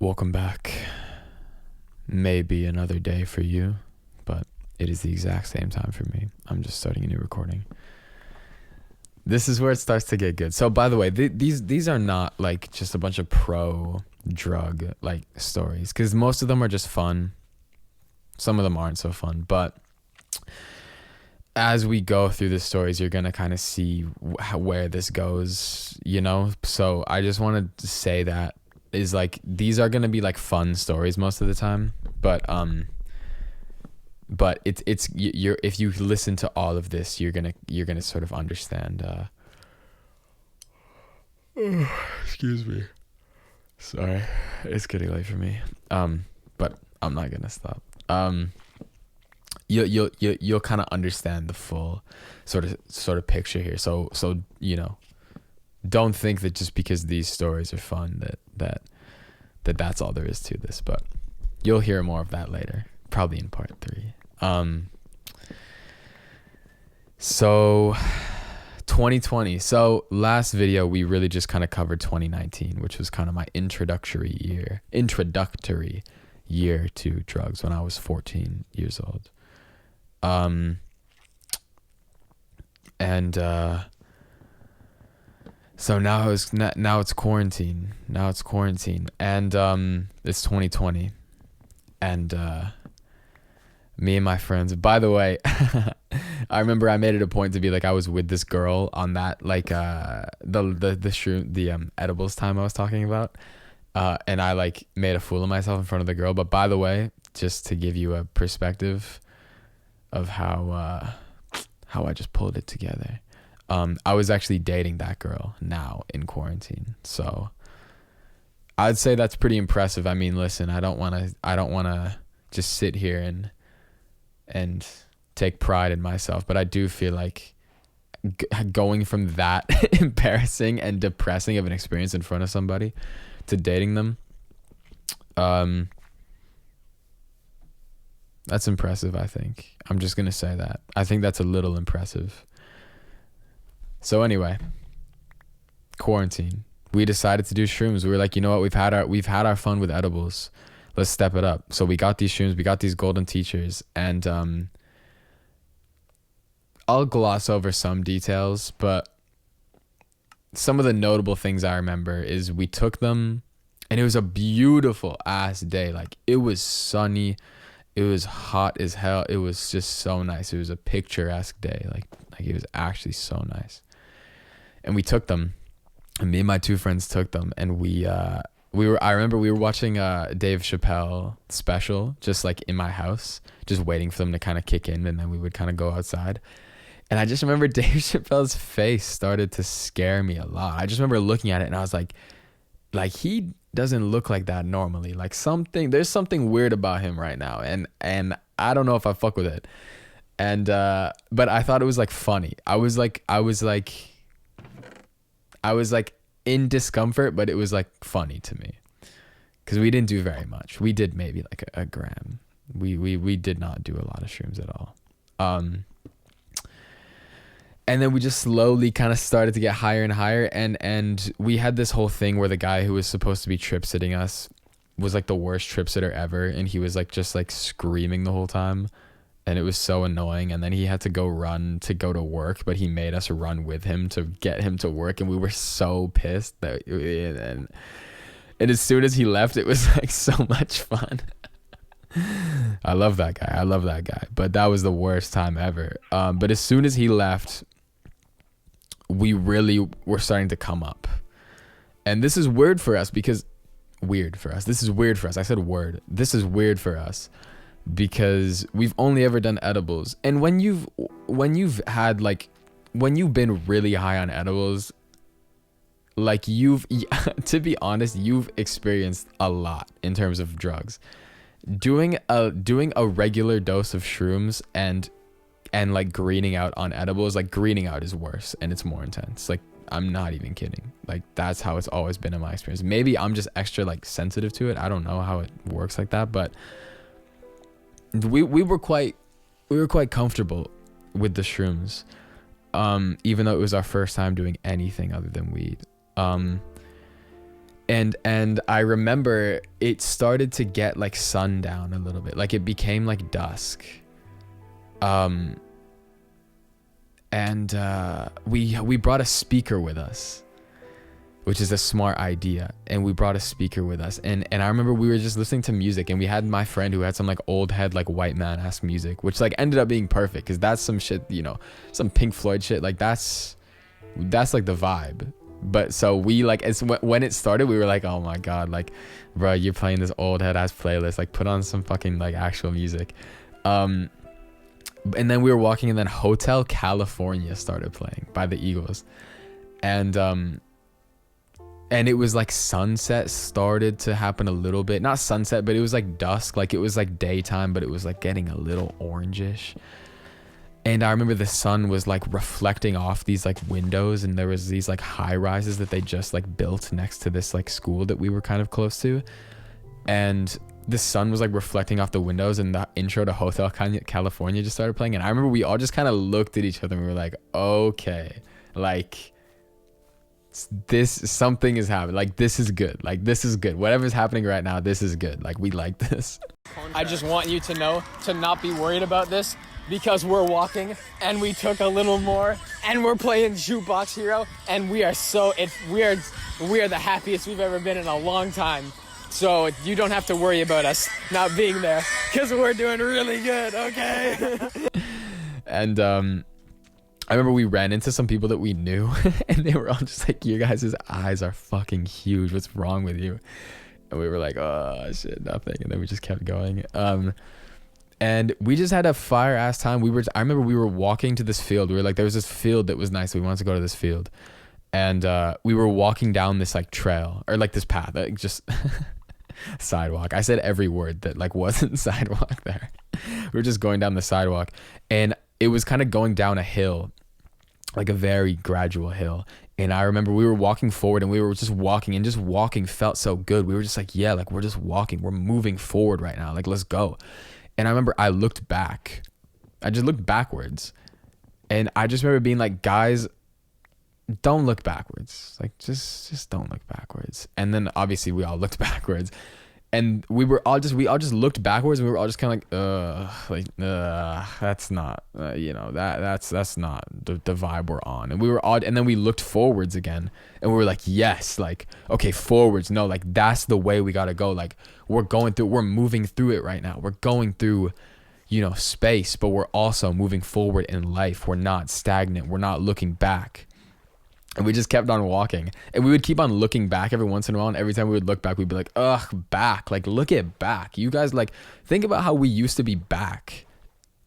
Welcome back. Maybe another day for you, but it is the exact same time for me. I'm just starting a new recording. This is where it starts to get good. So, by the way, these are not like just a bunch of pro drug like stories, because most of them are just fun. Some of them aren't so fun, but as we go through the stories, you're gonna kind of see where this goes, you know. So I just wanted to say that is like these are gonna be like fun stories most of the time, but it's you're if you listen to all of this, you're gonna sort of understand. Excuse me. Sorry, it's getting late for me. But I'm not gonna stop. You'll kind of understand the full sort of picture here. So you know, don't think that just because these stories are fun that's all there is to this. But you'll hear more of that later, probably in part 3. So 2020. So last video we really just kind of covered 2019, which was kind of my introductory year to drugs when I was 14 years old. So now it's quarantine. And it's 2020. And me and my friends. By the way, I remember I made it a point to be like I was with this girl on that like the shroom the edibles time I was talking about. And I like made a fool of myself in front of the girl. But by the way, just to give you a perspective of how I just pulled it together. I was actually dating that girl now in quarantine. So I'd say that's pretty impressive. I mean, listen, I don't want to just sit here and take pride in myself, but I do feel like going from that embarrassing and depressing of an experience in front of somebody to dating them, that's impressive, I think. I'm just going to say that. I think that's a little impressive. So anyway, quarantine. We decided to do shrooms. We were like, you know what? We've had our fun with edibles. Let's step it up. So we got these shrooms. We got these golden teachers. And I'll gloss over some details, but some of the notable things I remember is we took them and it was a beautiful ass day. Like it was sunny. It was hot as hell. It was just so nice. It was a picturesque day. Like it was actually so nice. And we took them. And me and my 2 friends took them. And I remember we were watching Dave Chappelle special, just like in my house, just waiting for them to kind of kick in. And then we would kind of go outside. And I just remember Dave Chappelle's face started to scare me a lot. I just remember looking at it and I was like he doesn't look like that normally. Like there's something weird about him right now. And I don't know if I fuck with it. And, but I thought it was like funny. I was like in discomfort, but it was like funny to me because we didn't do very much. We did maybe like a gram. We did not do a lot of shrooms at all. And then we just slowly kind of started to get higher and higher. And we had this whole thing where the guy who was supposed to be trip sitting us was like the worst trip sitter ever. And he was like, just like screaming the whole time. And it was so annoying. And then he had to go to work, but he made us run with him to get him to work. And we were so pissed that, and as soon as he left, it was like so much fun. I love that guy. But that was the worst time ever. But as soon as he left, we really were starting to come up. And this is weird for us. This is weird for us. I said word. This is weird for us because we've only ever done edibles. And when you've been really high on edibles, like to be honest, you've experienced a lot in terms of drugs. Doing a regular dose of shrooms and like greening out on edibles, like greening out is worse and it's more intense. Like I'm not even kidding. Like that's how it's always been in my experience. Maybe I'm just extra like sensitive to it. I don't know how it works like that, but we were quite comfortable with the shrooms, even though it was our first time doing anything other than weed. And And I remember it started to get like sundown a little bit, like it became like dusk. And we brought a speaker with us, which is a smart idea. And we brought a speaker with us, and I remember we were just listening to music, and we had my friend who had some like old head like white man ass music, which like ended up being perfect because that's some shit, you know, some Pink Floyd shit, like that's like the vibe. But so we like, it's when it started, we were like, oh my god, like bro, you're playing this old head ass playlist, like put on some fucking like actual music. And then we were walking, and then Hotel California started playing by the Eagles, and it was like sunset started to happen a little bit, not sunset, but it was like dusk, like it was like daytime, but it was like getting a little orangish. And I remember the sun was like reflecting off these like windows, and there was these like high rises that they just like built next to this like school that we were kind of close to, and the sun was like reflecting off the windows, and the intro to Hotel California just started playing. And I remember we all just kind of looked at each other, and we were like, okay, like this, something is happening, like this is good, like this is good, whatever's happening right now, this is good, like we like this. I just want you to know to not be worried about this, because we're walking and we took a little more, and we're playing Jukebox Hero, and we are the happiest we've ever been in a long time. So you don't have to worry about us not being there, because we're doing really good, okay? And I remember we ran into some people that we knew, and they were all just like, your guys' eyes are fucking huge, what's wrong with you? And we were like, oh shit, nothing. And then we just kept going. And we just had a fire ass time. I remember we were walking to this field. We were like, there was this field that was nice. We wanted to go to this field. And we were walking down this like trail, or like this path, like just sidewalk. I said every word that like wasn't sidewalk there. We were just going down the sidewalk, and it was kind of going down a hill, like a very gradual hill. And I remember we were walking forward, and we were just walking, and just walking felt so good. We were just like, yeah, like we're just walking, we're moving forward right now, like let's go. And I remember I looked back, I just looked backwards, and I just remember being like, guys, don't look backwards, like just don't look backwards. And then obviously we all looked backwards, and we all just looked backwards, and we were all just kind of like that's not you know, that's not the vibe we're on. And we were all, and then we looked forwards again, and we were like, yes, like okay, forwards, no, like that's the way we gotta go, like we're moving through it right now, we're going through, you know, space, but we're also moving forward in life, we're not stagnant, we're not looking back. And we just kept on walking, and we would keep on looking back every once in a while. And every time we would look back, we'd be like, ugh, back. Like, look at back. You guys, like, think about how we used to be back.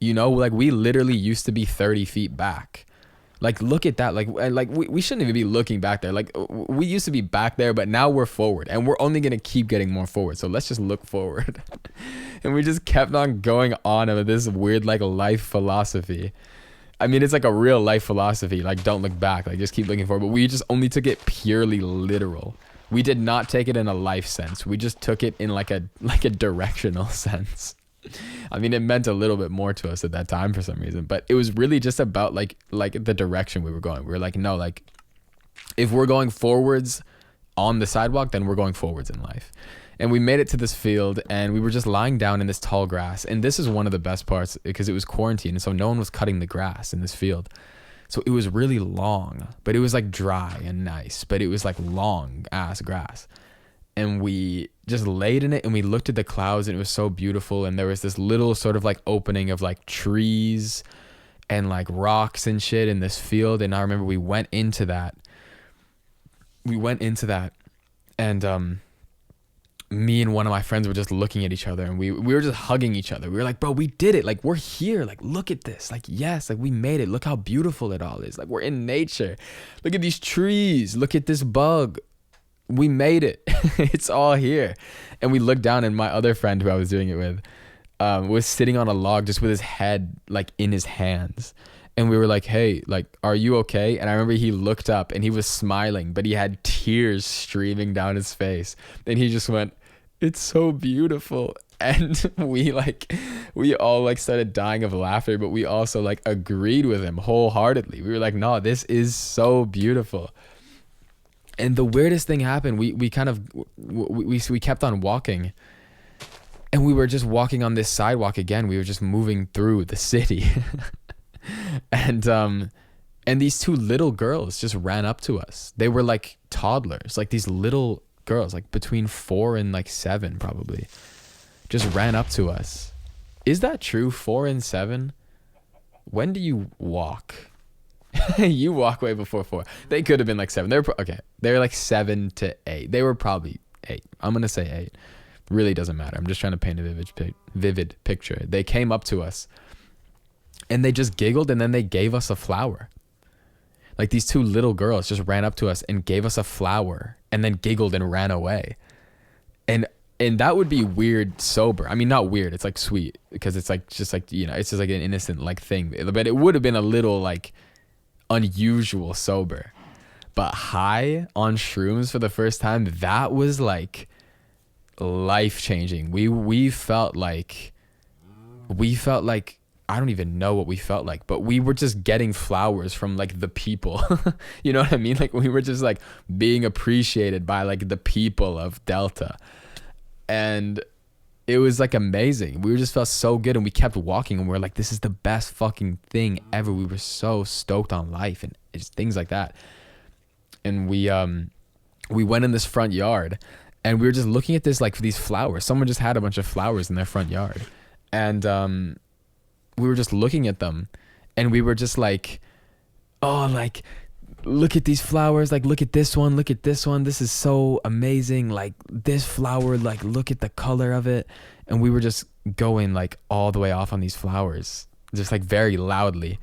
You know, like we literally used to be 30 feet back. Like, look at that. Like we shouldn't even be looking back there. Like, we used to be back there, but now we're forward, and we're only going to keep getting more forward. So let's just look forward. And we just kept on going on with this weird, like, life philosophy. I mean, it's like a real life philosophy, like don't look back, like just keep looking forward. But we just only took it purely literal. We did not take it in a life sense. We just took it in like a directional sense. I mean, it meant a little bit more to us at that time for some reason, but it was really just about like the direction we were going. We were like, no, like if we're going forwards on the sidewalk, then we're going forwards in life. And we made it to this field, and we were just lying down in this tall grass. And this is one of the best parts, because it was quarantine, and so no one was cutting the grass in this field. So it was really long, but it was like dry and nice, but it was like long ass grass. And we just laid in it, and we looked at the clouds, and it was so beautiful. And there was this little sort of like opening of like trees and like rocks and shit in this field. And I remember we went into that. And me and one of my friends were just looking at each other, and we were just hugging each other. We were like, bro, we did it. Like, we're here. Like, look at this. Like, yes, like we made it. Look how beautiful it all is. Like, we're in nature. Look at these trees. Look at this bug. We made it. It's all here. And we looked down, and my other friend who I was doing it with was sitting on a log just with his head like in his hands. And we were like, hey, like, are you okay? And I remember he looked up, and he was smiling, but he had tears streaming down his face. And he just went, it's so beautiful. And we all like started dying of laughter, but we also like agreed with him wholeheartedly. We were like, no, this is so beautiful. And the weirdest thing happened. We kind of we kept on walking, and we were just walking on this sidewalk again. We were just moving through the city, and these two little girls just ran up to us. They were like toddlers, like these little girls, like between 4 and like 7 probably, just ran up to us. Is that true? 4 and 7? When do you walk? You walk way before 4. They could have been like 7. They were okay. They were like 7 to 8. They were probably 8. I'm gonna say 8. Really doesn't matter. I'm just trying to paint a vivid picture. They came up to us, and they just giggled, and then they gave us a flower. Like these two little girls just ran up to us and gave us a flower, and then giggled and ran away. And that would be weird sober. I mean, not weird. It's like sweet, because it's like just like, you know, it's just like an innocent like thing. But it would have been a little like unusual sober. But high on shrooms for the first time, that was like life changing. We felt like I don't even know what we felt like, but we were just getting flowers from like the people. You know what I mean? Like we were just like being appreciated by like the people of Delta. And it was like amazing. We just felt so good, and we kept walking, and we are like, this is the best fucking thing ever. We were so stoked on life and just things like that. And we went in this front yard, and we were just looking at this, like these flowers. Someone just had a bunch of flowers in their front yard. And we were just looking at them, and we were just like, oh, like, look at these flowers, like look at this one, this is so amazing, like this flower, like look at the color of it. And we were just going like all the way off on these flowers, just like very loudly.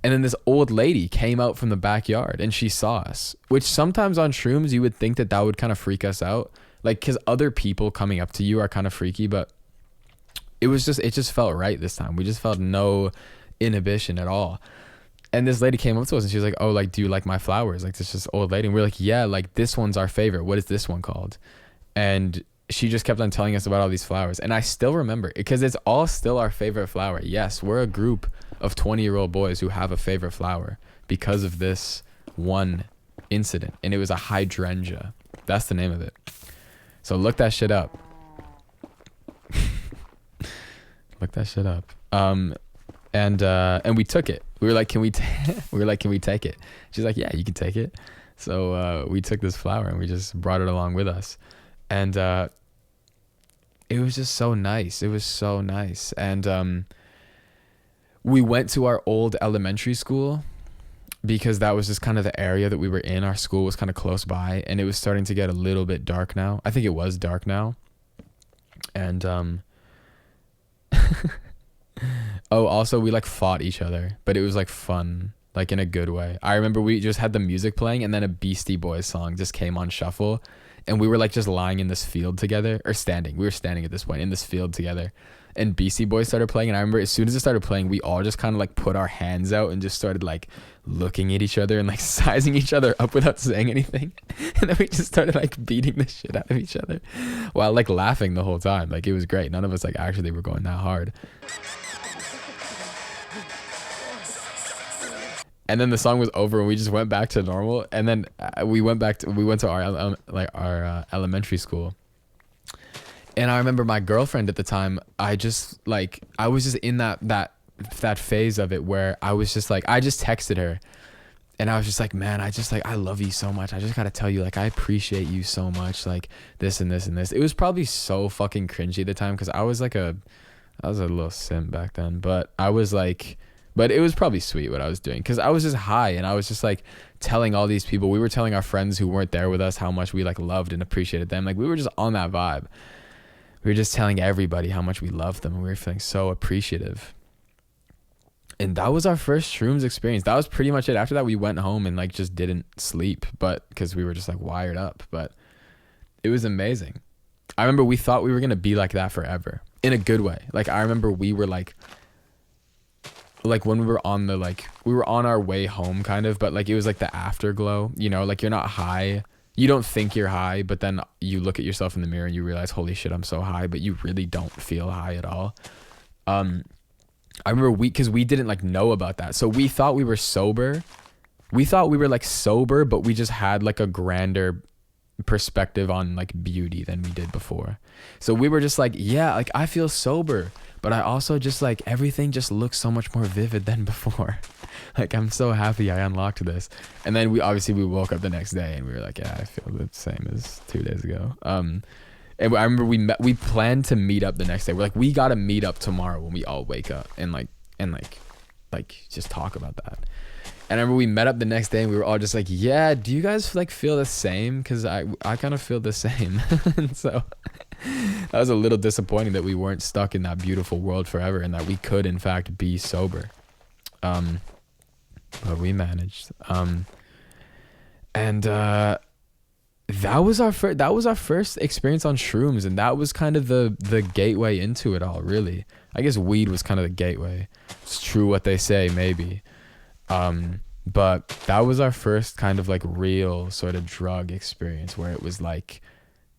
And then this old lady came out from the backyard, and she saw us, which sometimes on shrooms you would think that would kind of freak us out, like because other people coming up to you are kind of freaky. But it just felt right this time. We just felt no inhibition at all. And this lady came up to us, and she was like, oh, like, do you like my flowers? Like, this just old lady. And we're like, yeah, like, this one's our favorite. What is this one called? And she just kept on telling us about all these flowers. And I still remember it, because it's all still our favorite flower. Yes, we're a group of 20-year-old boys who have a favorite flower because of this one incident. And it was a hydrangea. That's the name of it. So look that shit up. Look that shit up. And we took it. We were like, can we take it? She's like, yeah, you can take it. So we took this flower, and we just brought it along with us. And it was just so nice. It was so nice. And we went to our old elementary school, because that was just kind of the area that we were in. Our school was kind of close by, and it was starting to get a little bit dark now. I think it was dark now. And oh, also we like fought each other, but it was like fun, like in a good way. I remember we just had the music playing, and then a Beastie Boys song just came on shuffle, and we were like just lying in this field together, or standing. We were standing at this point in this field together, and Beastie Boys started playing. And I remember as soon as it started playing, we all just kind of like put our hands out and just started like looking at each other and like sizing each other up without saying anything. And then we just started like beating the shit out of each other while like laughing the whole time. Like it was great. None of us like actually were going that hard. And then the song was over, and we just went back to normal. And then we went to our elementary school. And I remember my girlfriend at the time, I was just in that phase of it where I was just like, I just texted her, and I was just like, man, I love you so much. I just got to tell you, like, I appreciate you so much. Like this and this and this. It was probably so fucking cringy at the time, because I was a little simp back then, but it was probably sweet what I was doing, because I was just high, and I was just like telling all these people. We were telling our friends who weren't there with us how much we like loved and appreciated them. Like we were just on that vibe. We were just telling everybody how much we loved them, and we were feeling so appreciative. And that was our first shrooms experience. That was pretty much it. After that, we went home and like just didn't sleep, but because we were just like wired up. But it was amazing. I remember we thought we were gonna be like that forever, in a good way. Like I remember we were like when we were on we were on our way home kind of, but like it was like the afterglow, you know, like you're not high. You don't think you're high, but then you look at yourself in the mirror and you realize, holy shit, I'm so high, but you really don't feel high at all. I remember because we didn't like know about that. So we thought we were sober we thought we were like sober, but we just had like a grander perspective on like beauty than we did before. So we were just like, yeah, like I feel sober, but I also just like everything just looks so much more vivid than before. Like I'm so happy I unlocked this. And then we woke up the next day and we were like, yeah, I feel the same as 2 days ago. And I remember we planned to meet up the next day. We're like, we gotta meet up tomorrow when we all wake up and just talk about that. And I remember we met up the next day and we were all just like, yeah, do you guys like feel the same? Because I kind of feel the same. And so that was a little disappointing that we weren't stuck in that beautiful world forever and that we could in fact be sober. But we managed. That was our first experience on shrooms, and that was kind of the gateway into it all, really. I guess weed was kind of the gateway. It's true what they say, maybe. But that was our first kind of like real sort of drug experience where it was like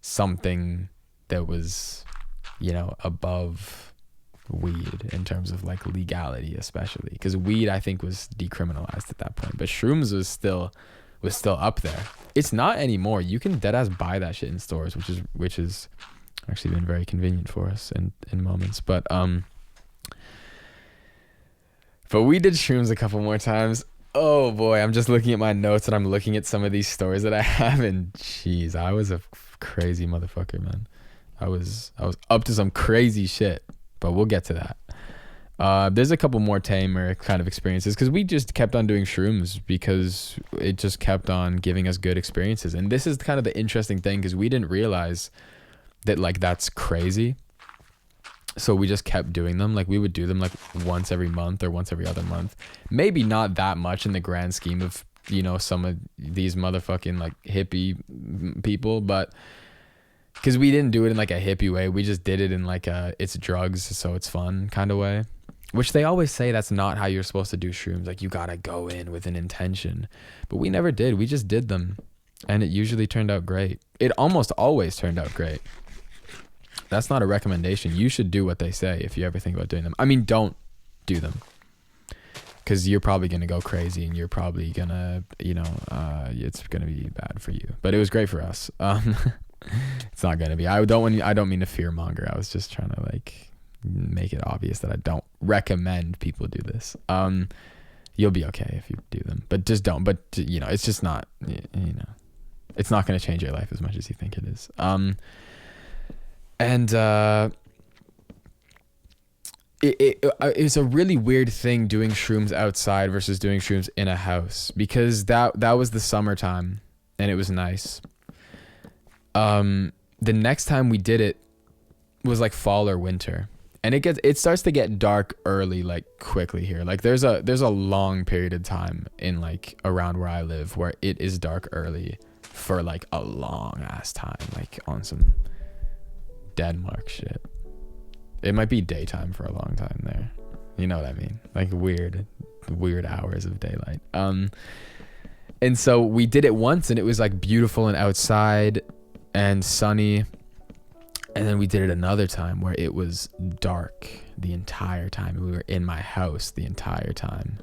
something that was, above weed in terms of like legality, especially because weed I think was decriminalized at that point, but shrooms was still up there. It's not anymore. You can deadass buy that shit in stores, which is actually been very convenient for us in moments. But we did shrooms a couple more times. Oh boy, I'm just looking at my notes and I'm looking at some of these stories that I have, and jeez, I was a crazy motherfucker, man. I was up to some crazy shit, but we'll get to that. There's a couple more tamer kind of experiences because we just kept on doing shrooms because it just kept on giving us good experiences. And this is kind of the interesting thing because we didn't realize that like that's crazy. So we just kept doing them. Like we would do them like once every month or once every other month. Maybe not that much in the grand scheme of, some of these motherfucking like hippie people, but because we didn't do it in like a hippie way. We just did it in like a it's drugs, so it's fun kind of way. Which they always say that's not how you're supposed to do shrooms. Like you gotta go in with an intention. But we never did. We just did them. And it usually turned out great. It almost always turned out great. That's not a recommendation. You should do what they say if you ever think about doing them. I mean, don't do them. Because you're probably going to go crazy and you're probably going to, it's going to be bad for you. But it was great for us. It's not going to be. I don't mean to fear monger. I was just trying to like make it obvious that I don't recommend people do this. You'll be okay if you do them. But just don't. But, it's just not, it's not going to change your life as much as you think it is. It's a really weird thing doing shrooms outside versus doing shrooms in a house because that was the summertime and it was nice. The next time we did it was like fall or winter, and it starts to get dark early, like quickly here. Like there's a long period of time in like around where I live where it is dark early for like a long ass time, like on some Denmark shit. It might be daytime for a long time there. You know what I mean? Like weird hours of daylight. And so we did it once and it was like beautiful and outside and sunny. And then we did it another time where it was dark the entire time. We were in my house the entire time.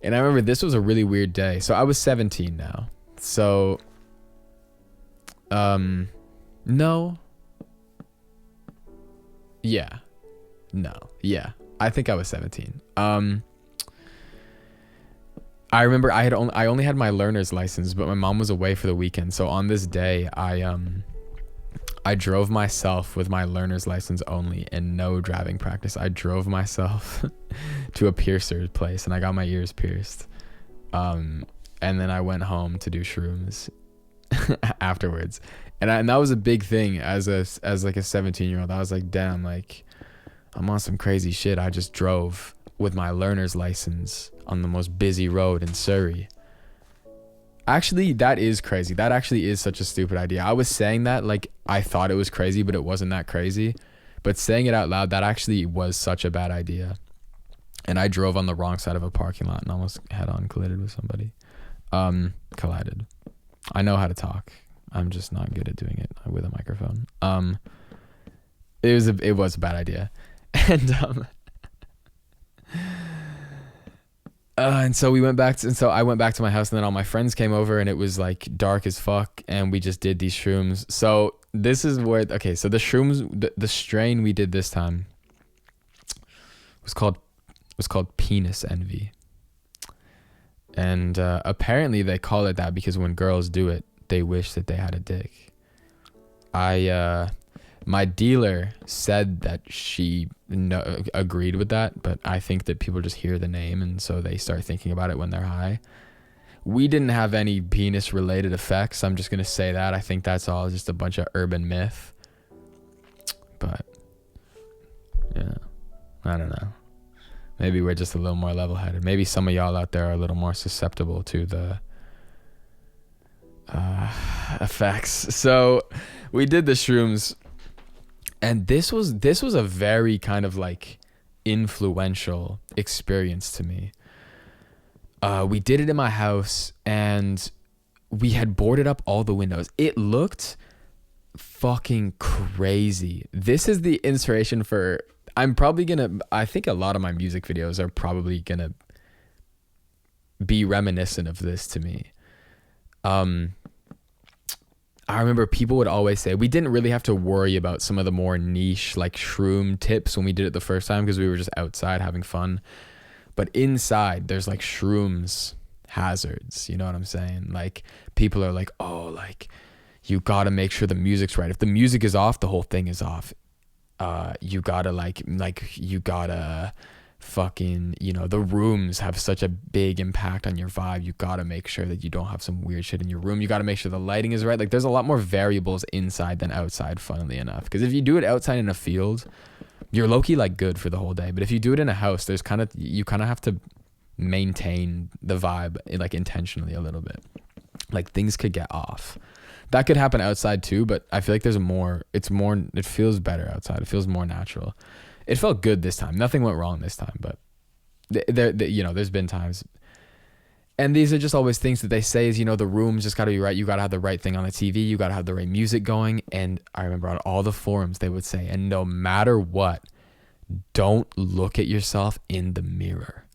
And I remember this was a really weird day. So I was 17 now. So, no. Yeah. No. Yeah. I think I was 17. I remember I only had my learner's license, but my mom was away for the weekend. So on this day, I drove myself with my learner's license only and no driving practice. I drove myself to a piercer's place and I got my ears pierced. And then I went home to do shrooms afterwards. And that was a big thing as like a 17-year-old. I was like, damn, like I'm on some crazy shit. I just drove with my learner's license on the most busy road in Surrey. Actually, that is crazy. That actually is such a stupid idea. I was saying that like I thought it was crazy, but it wasn't that crazy. But saying it out loud, that actually was such a bad idea. And I drove on the wrong side of a parking lot and almost head-on collided with somebody. Collided. I know how to talk. I'm just not good at doing it with a microphone. It was a bad idea. And And so I went back to my house, and then all my friends came over, and it was like dark as fuck, and we just did these shrooms. So this is where, okay, so the shrooms, the strain we did this time was called penis envy. And apparently they call it that because when girls do it, they wish that they had a dick. My dealer said that she agreed with that, but I think that people just hear the name and so they start thinking about it when they're high. We didn't have any penis related effects. I'm just going to say that. I think that's all just a bunch of urban myth. But yeah, I don't know. Maybe we're just a little more level-headed. Maybe some of y'all out there are a little more susceptible to the effects. So we did the shrooms, and this was a very kind of like influential experience to me. We did it in my house, and we had boarded up all the windows. It looked fucking crazy. This is the inspiration for, I think a lot of my music videos are probably gonna be reminiscent of this to me. I remember people would always say we didn't really have to worry about some of the more niche like shroom tips when we did it the first time because we were just outside having fun. But inside there's like shrooms hazards, you know what I'm saying? Like people are like, oh, like you gotta make sure the music's right. If the music is off, the whole thing is off. You gotta you gotta fucking, you know, the rooms have such a big impact on your vibe. You gotta make sure that you don't have some weird shit in your room. You gotta make sure the lighting is right. Like there's a lot more variables inside than outside, funnily enough, because if you do it outside in a field, you're low-key like good for the whole day. But if you do it in a house, you kind of have to maintain the vibe like intentionally a little bit. Like things could get off. That could happen outside too, but I feel like it feels better outside. It feels more natural. It felt good this time. Nothing went wrong this time, but there's been times. And these are just always things that they say is, you know, the room's just got to be right. You got to have the right thing on the TV. You got to have the right music going. And I remember on all the forums, they would say, and no matter what, don't look at yourself in the mirror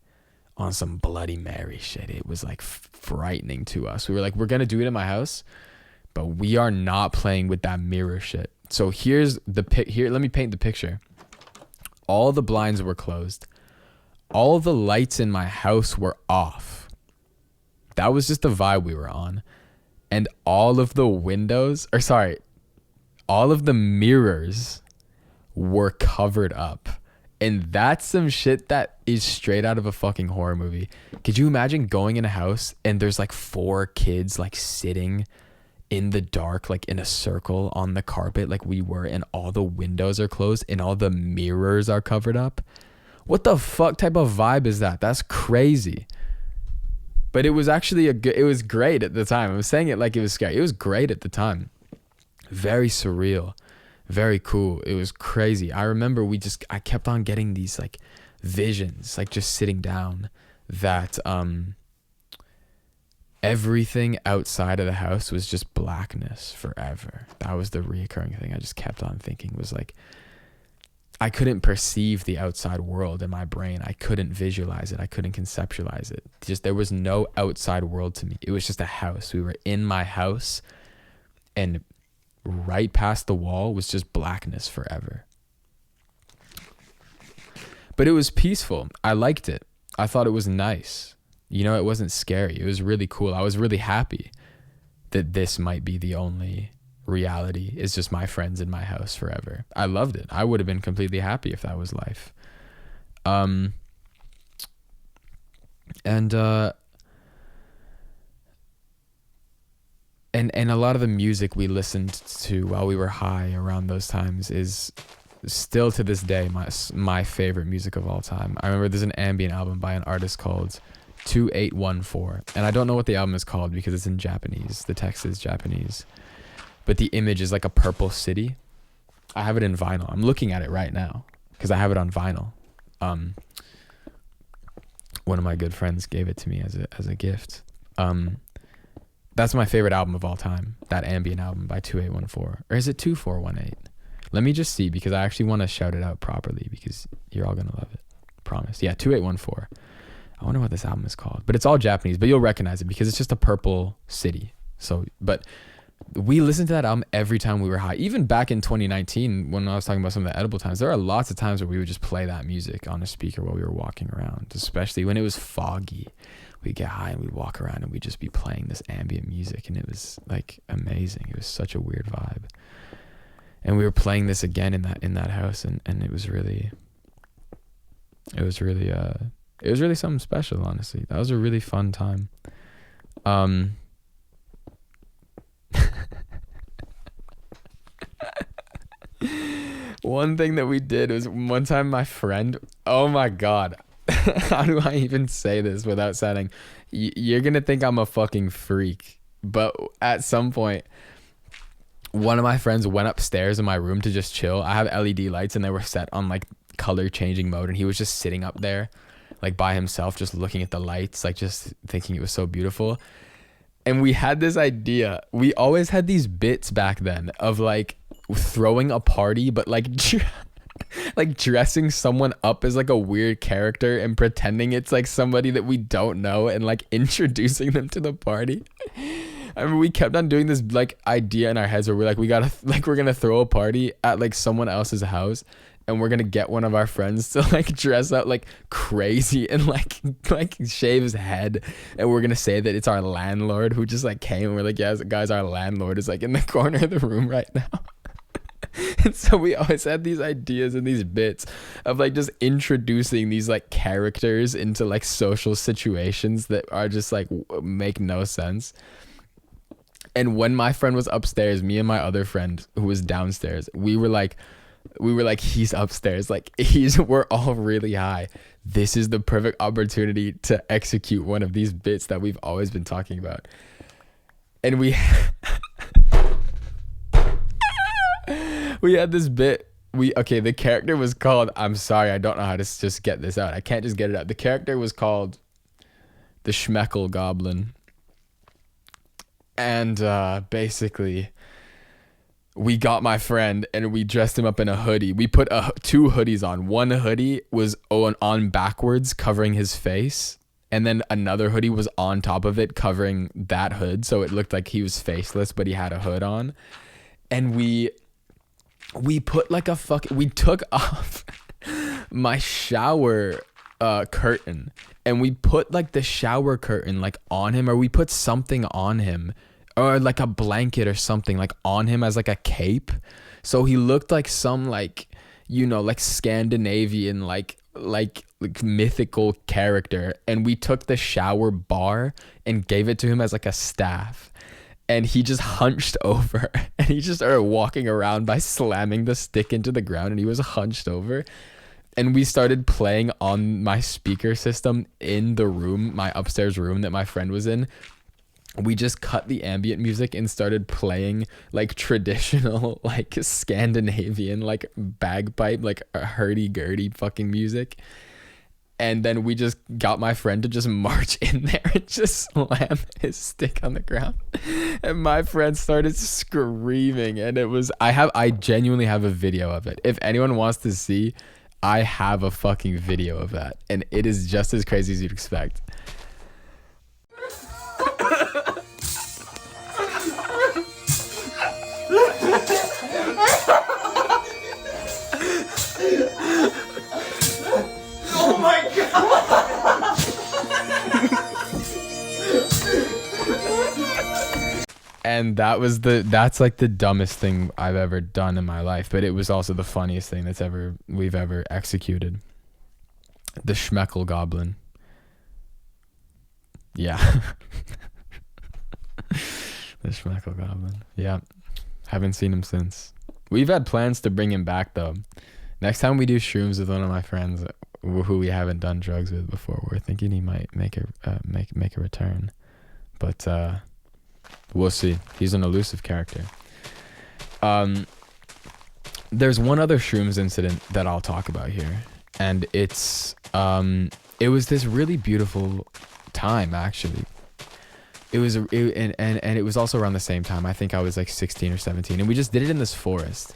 on some Bloody Mary shit. It was like frightening to us. We were like, we're going to do it in my house, but we are not playing with that mirror shit. So here, let me paint the picture. All the blinds were closed. All the lights in my house were off. That was just the vibe we were on. And all of the mirrors were covered up. And that's some shit that is straight out of a fucking horror movie. Could you imagine going in a house and there's like 4 kids like sitting in the dark, like in a circle on the carpet like we were, and all the windows are closed and all the mirrors are covered up? What the fuck type of vibe is that? That's crazy. But it was actually it was great at the time. I was saying it like it was scary. It was great at the time. Very surreal. Very cool. It was crazy. I remember I kept on getting these like visions, like just sitting down, that everything outside of the house was just blackness forever. That was the reoccurring thing I just kept on thinking, was like, I couldn't perceive the outside world in my brain. I couldn't visualize it. I couldn't conceptualize it. There was no outside world to me. It was just a house. We were in my house, and right past the wall was just blackness forever. But it was peaceful. I liked it. I thought it was nice. You know, it wasn't scary. It was really cool. I was really happy that this might be the only reality, is just my friends in my house forever. I loved it. I would have been completely happy if that was life. And a lot of the music we listened to while we were high around those times is still to this day my favorite music of all time. I remember there's an ambient album by an artist called 2814, and I don't know what the album is called because it's in Japanese. The text is Japanese, but the image is like a purple city. I have it in vinyl. I'm looking at it right now because I have it on vinyl. One of my good friends gave it to me as a gift. That's my favorite album of all time, that ambient album by 2814. Or is it 2418? Let me just see, because I actually want to shout it out properly because you're all going to love it. Promise. Yeah, 2814. I wonder what this album is called, but it's all Japanese, but you'll recognize it because it's just a purple city. So, but we listened to that album every time we were high. Even back in 2019, when I was talking about some of the edible times, there are lots of times where we would just play that music on a speaker while we were walking around, especially when it was foggy. We'd get high and we'd walk around and we'd just be playing this ambient music, and it was like amazing. It was such a weird vibe. And we were playing this again in that house, and it was really something special, honestly. That was a really fun time. One thing that we did was one time my friend, oh my God, how do I even say this without sounding, you're going to think I'm a fucking freak. But at some point, one of my friends went upstairs in my room to just chill. I have LED lights and they were set on like color changing mode, and he was just sitting up there like by himself, just looking at the lights, like just thinking it was so beautiful. And we had this idea. We always had these bits back then of like throwing a party, but like like dressing someone up as like a weird character and pretending it's like somebody that we don't know and like introducing them to the party. I mean, we kept on doing this like idea in our heads where we're like, we're gonna throw a party at like someone else's house, and we're gonna get one of our friends to like dress up like crazy and like shave his head, and we're gonna say that it's our landlord who just like came, and we're like, yeah, guys, our landlord is like in the corner of the room right now. And so we always had these ideas and these bits of like just introducing these like characters into like social situations that are just like make no sense. And when my friend was upstairs, me and my other friend who was downstairs, we were like, he's upstairs. Like we're all really high. This is the perfect opportunity to execute one of these bits that we've always been talking about. And we had this bit. The character was called, I'm sorry, I don't know how to just get this out. I can't just get it out. The character was called the Schmeckle Goblin. And basically, we got my friend and we dressed him up in a hoodie. We put two hoodies on. One hoodie was on backwards, covering his face. And then another hoodie was on top of it, covering that hood. So it looked like he was faceless, but he had a hood on. And we put like we took off my shower curtain, and we put like the shower curtain like on him, or we put something on him, or like a blanket or something like on him as like a cape, so he looked like some like, you know, like Scandinavian like mythical character. And we took the shower bar and gave it to him as like a staff, and he just hunched over and he just started walking around by slamming the stick into the ground, and he was hunched over. And we started playing on my speaker system in the room, my upstairs room that my friend was in. We just cut the ambient music and started playing like traditional, like Scandinavian, like bagpipe, like hurdy-gurdy fucking music. And then we just got my friend to just march in there and just slam his stick on the ground. And my friend started screaming, and it was, I genuinely have a video of it. If anyone wants to see, I have a fucking video of that, and it is just as crazy as you'd expect. Oh my God! And that's like the dumbest thing I've ever done in my life, but it was also the funniest thing we've ever executed. The Schmeckle Goblin. Yeah. The Schmeckle Goblin. Yeah. Haven't seen him since. We've had plans to bring him back though. Next time we do shrooms with one of my friends who we haven't done drugs with before, we're thinking he might make a return. But we'll see. He's an elusive character. There's one other shrooms incident that I'll talk about here, and it was this really beautiful time actually. It was also around the same time. I think I was like 16 or 17, and we just did it in this forest.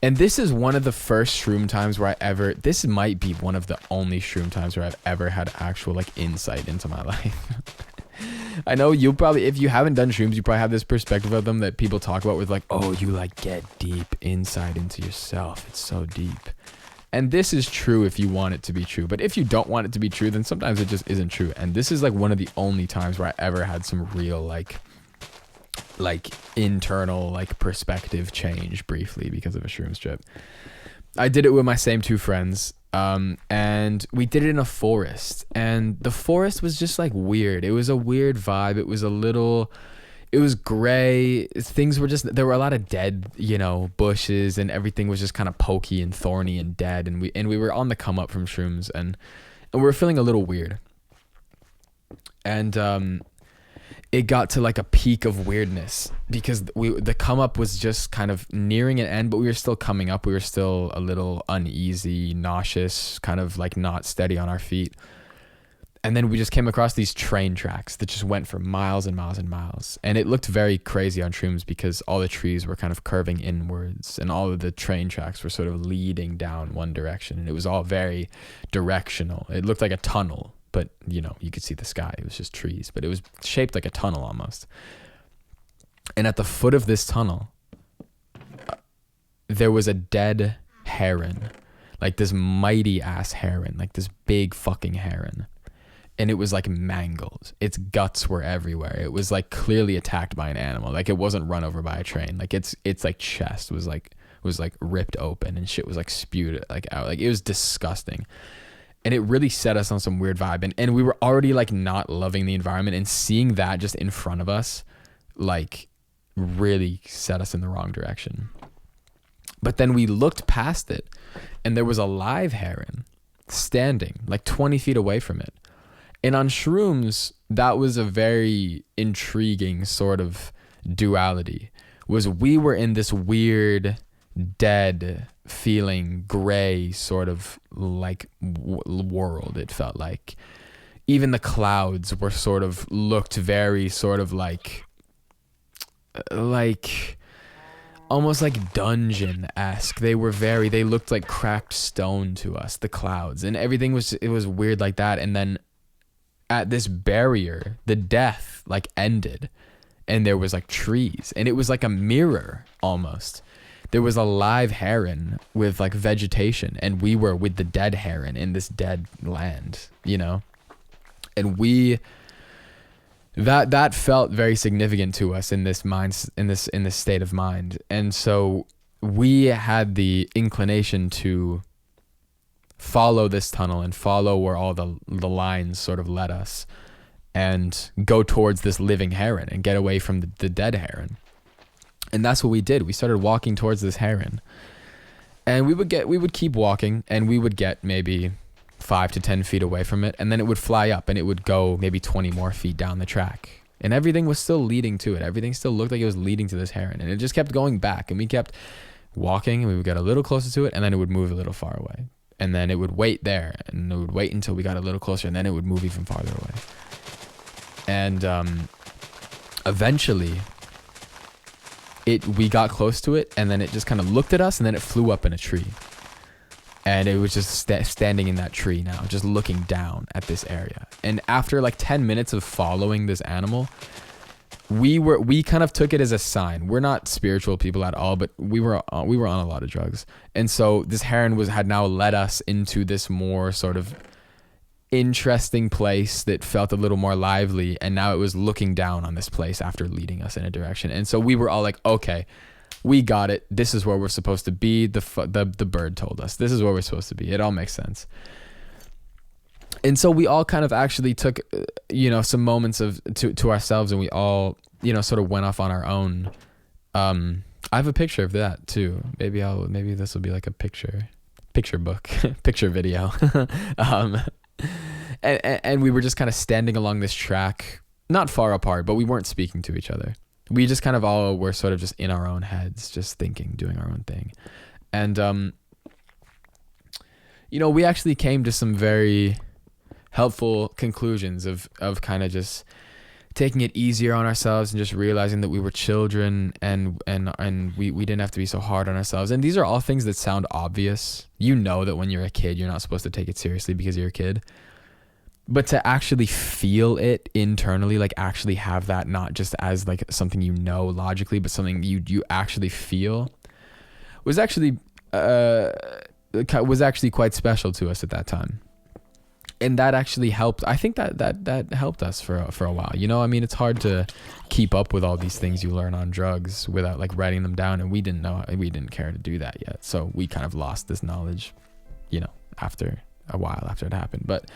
And this is one of the first shroom times where this might be one of the only shroom times where I've ever had actual like insight into my life. I know you'll probably, if you haven't done shrooms, you probably have this perspective of them that people talk about with like, oh, you like get deep insight into yourself. It's so deep. And this is true if you want it to be true. But if you don't want it to be true, then sometimes it just isn't true. And this is like one of the only times where I ever had some real like internal like perspective change briefly because of a shrooms trip. I did it with my same two friends. And we did it in a forest, and the forest was just like weird. It was a weird vibe. It was gray. Things were just, there were a lot of dead, bushes, and everything was just kind of pokey and thorny and dead. And we were on the come up from shrooms, and we were feeling a little weird. And, it got to like a peak of weirdness because the come up was just kind of nearing an end, but we were still coming up. We were still a little uneasy, nauseous, kind of like not steady on our feet. And then we just came across these train tracks that just went for miles and miles and miles. And it looked very crazy on shrooms because all the trees were kind of curving inwards and all of the train tracks were sort of leading down one direction. And it was all very directional. It looked like a tunnel. But, you could see the sky. It was just trees. But it was shaped like a tunnel almost. And at the foot of this tunnel, there was a dead heron. Like this mighty ass heron. Like this big fucking heron. And it was like mangled. Its guts were everywhere. It was like clearly attacked by an animal. Like it wasn't run over by a train. Like its like chest was like ripped open and shit was like spewed like out. Like it was disgusting. And it really set us on some weird vibe. And we were already like not loving the environment, and seeing that just in front of us, like really set us in the wrong direction. But then we looked past it and there was a live heron standing like 20 feet away from it. And on shrooms, that was a very intriguing sort of duality. Was we were in this weird, dead feeling gray sort of like world. It felt like even the clouds were sort of looked very sort of like almost like dungeon-esque. They looked like cracked stone to us, the clouds, and everything was weird like that. And then at this barrier, the death like ended and there was like trees, and it was like a mirror almost. There was a live heron with like vegetation, and we were with the dead heron in this dead land, and that felt very significant to us in this state of mind. And so we had the inclination to follow this tunnel and follow where all the lines sort of led us, and go towards this living heron and get away from the dead heron. And that's what we did. We started walking towards this heron, and we would keep walking, and we would get maybe 5 to 10 feet away from it, and then it would fly up and it would go maybe 20 more feet down the track, and everything was still leading to it. Everything still looked like it was leading to this heron, and it just kept going back, and we kept walking, and we would get a little closer to it, and then it would move a little far away, and then it would wait there, and it would wait until we got a little closer, and then it would move even farther away. And eventually we got close to it, and then it just kind of looked at us, and then it flew up in a tree. And it was just standing in that tree now, just looking down at this area. And after like 10 minutes of following this animal, we kind of took it as a sign. We're not spiritual people at all, but we were on a lot of drugs. And so this heron had now led us into this more sort of interesting place that felt a little more lively, and now it was looking down on this place after leading us in a direction. And so we were all like, okay, we got it. This is where we're supposed to be. The bird told us this is where we're supposed to be. It all makes sense. And so we all kind of actually took some moments to ourselves, and we all sort of went off on our own. I have a picture of that too. Maybe this will be like a picture book, picture video. And we were just kind of standing along this track, not far apart, but we weren't speaking to each other. We just kind of all were sort of just in our own heads, just thinking, doing our own thing. And, we actually came to some very helpful conclusions of kind of just taking it easier on ourselves and just realizing that we were children and we didn't have to be so hard on ourselves. And these are all things that sound obvious. You know that when you're a kid, you're not supposed to take it seriously because you're a kid. But to actually feel it internally, like actually have that not just as like something you know logically, but something you actually feel, was actually quite special to us at that time. And that actually helped. I think that helped us for a while. You know, I mean, it's hard to keep up with all these things you learn on drugs without like writing them down. And we didn't care to do that yet. So we kind of lost this knowledge, you know, after a while after it happened. But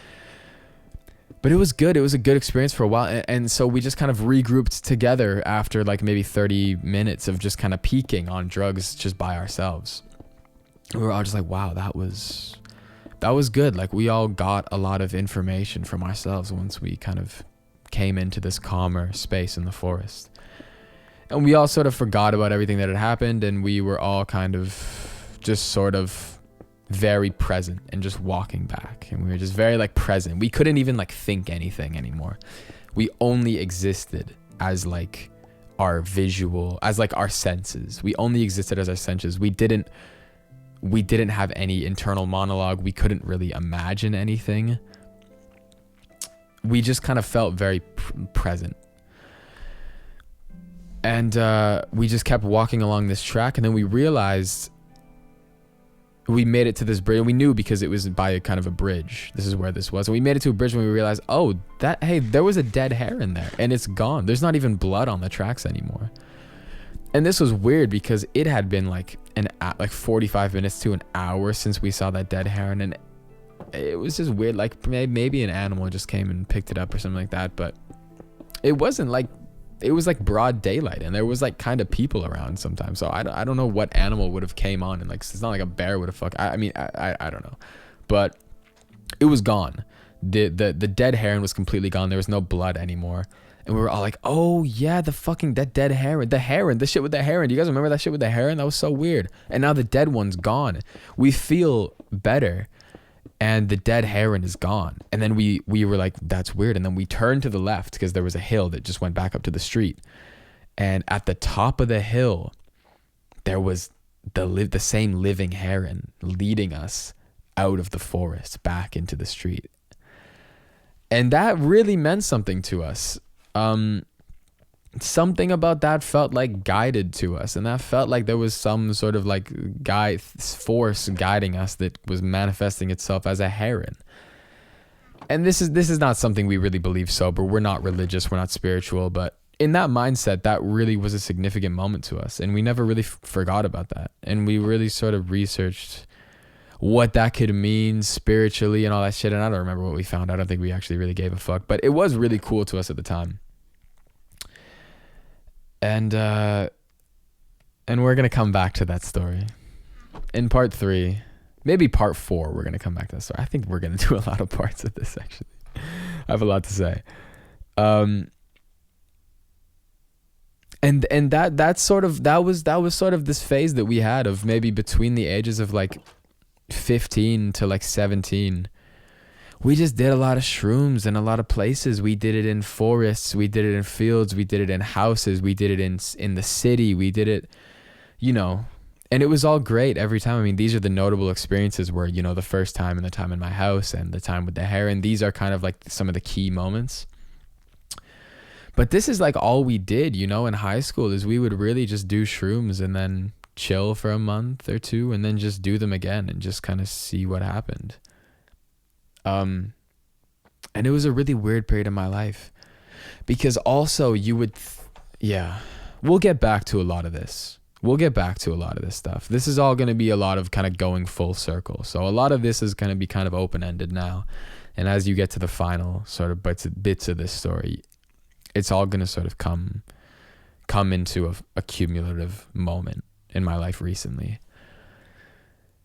it was good. It was a good experience for a while. And so we just kind of regrouped together after like maybe 30 minutes of just kind of peaking on drugs just by ourselves. We were all just like, wow, that was good. Like we all got a lot of information from ourselves once we kind of came into this calmer space in the forest. And we all sort of forgot about everything that had happened, and we were all kind of just sort of very present and just walking back. And we were just very like present. We couldn't even like think anything anymore. We only existed as like our visual, as like our senses. We only existed as our senses. We didn't have any internal monologue. We couldn't really imagine anything. We just kind of felt very present. And we just kept walking along this track, and then we realized we made it to this bridge. We knew because it was by a kind of a bridge. This is where this was. And we made it to a bridge when we realized, oh, hey, there was a dead heron there, and it's gone. There's not even blood on the tracks anymore. And this was weird because it had been like 45 minutes to an hour since we saw that dead heron, and it was just weird. Like maybe an animal just came and picked it up or something like that, but it wasn't like, it was like broad daylight, and there was like kind of people around sometimes. So I don't know what animal would have came on, and like it's not like a bear would have I don't know, but it was gone. The dead heron was completely gone. There was no blood anymore. And we were all like, oh yeah, that dead heron, the shit with the heron. Do you guys remember that shit with the heron? That was so weird. And now the dead one's gone. We feel better, and the dead heron is gone. And then we were like, that's weird. And then we turned to the left because there was a hill that just went back up to the street. And at the top of the hill, there was the same living heron leading us out of the forest back into the street. And that really meant something to us. Something about that felt like guided to us, and that felt like there was some sort of like force guiding us that was manifesting itself as a heron. And this is not something we really believe sober. We're not religious, we're not spiritual, but in that mindset, that really was a significant moment to us, and we never really forgot about that. And we really sort of researched what that could mean spiritually and all that shit. And I don't remember what we found. I don't think we actually really gave a fuck, but it was really cool to us at the time. And we're going to come back to that story in part 3, maybe part 4. We're going to come back to that story. I think we're going to do a lot of parts of this, actually. I have a lot to say. And that was sort of this phase that we had of maybe between the ages of like 15 to like 17. We just did a lot of shrooms in a lot of places. We did it in forests, we did it in fields, we did it in houses, we did it in the city, we did it, you know, and it was all great every time. I mean, these are the notable experiences where, you know, the first time and the time in my house and the time with the heron, these are kind of like some of the key moments. But this is like all we did, you know, in high school, is we would really just do shrooms and then chill for a month or two and then just do them again and just kind of see what happened. And it was a really weird period of my life because also you would, we'll get back to a lot of this. We'll get back to a lot of this stuff. This is all going to be a lot of kind of going full circle. So a lot of this is going to be kind of open-ended now. And as you get to the final sort of bits of this story, it's all going to sort of come into a cumulative moment in my life recently.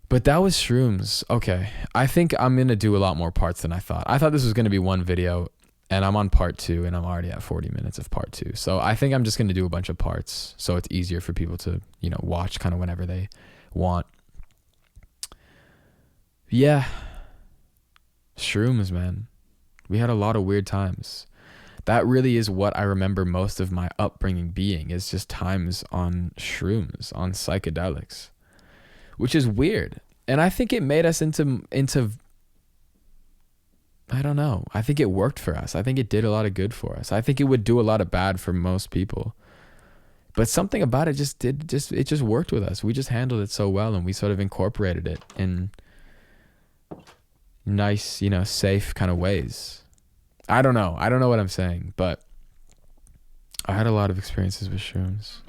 But that was shrooms. Okay. I think I'm going to do a lot more parts than I thought. I thought this was going to be one video, and I'm on part 2, and I'm already at 40 minutes of part 2. So I think I'm just going to do a bunch of parts so it's easier for people to, you know, watch kind of whenever they want. Yeah. Shrooms, man. We had a lot of weird times. That really is what I remember most of my upbringing being, is just times on shrooms, on psychedelics, which is weird. And I think it made us into I don't know. I think it worked for us. I think it did a lot of good for us. I think it would do a lot of bad for most people. But something about it just worked with us. We just handled it so well, and we sort of incorporated it in nice, safe kind of ways. I don't know what I'm saying, but I had a lot of experiences with shrooms.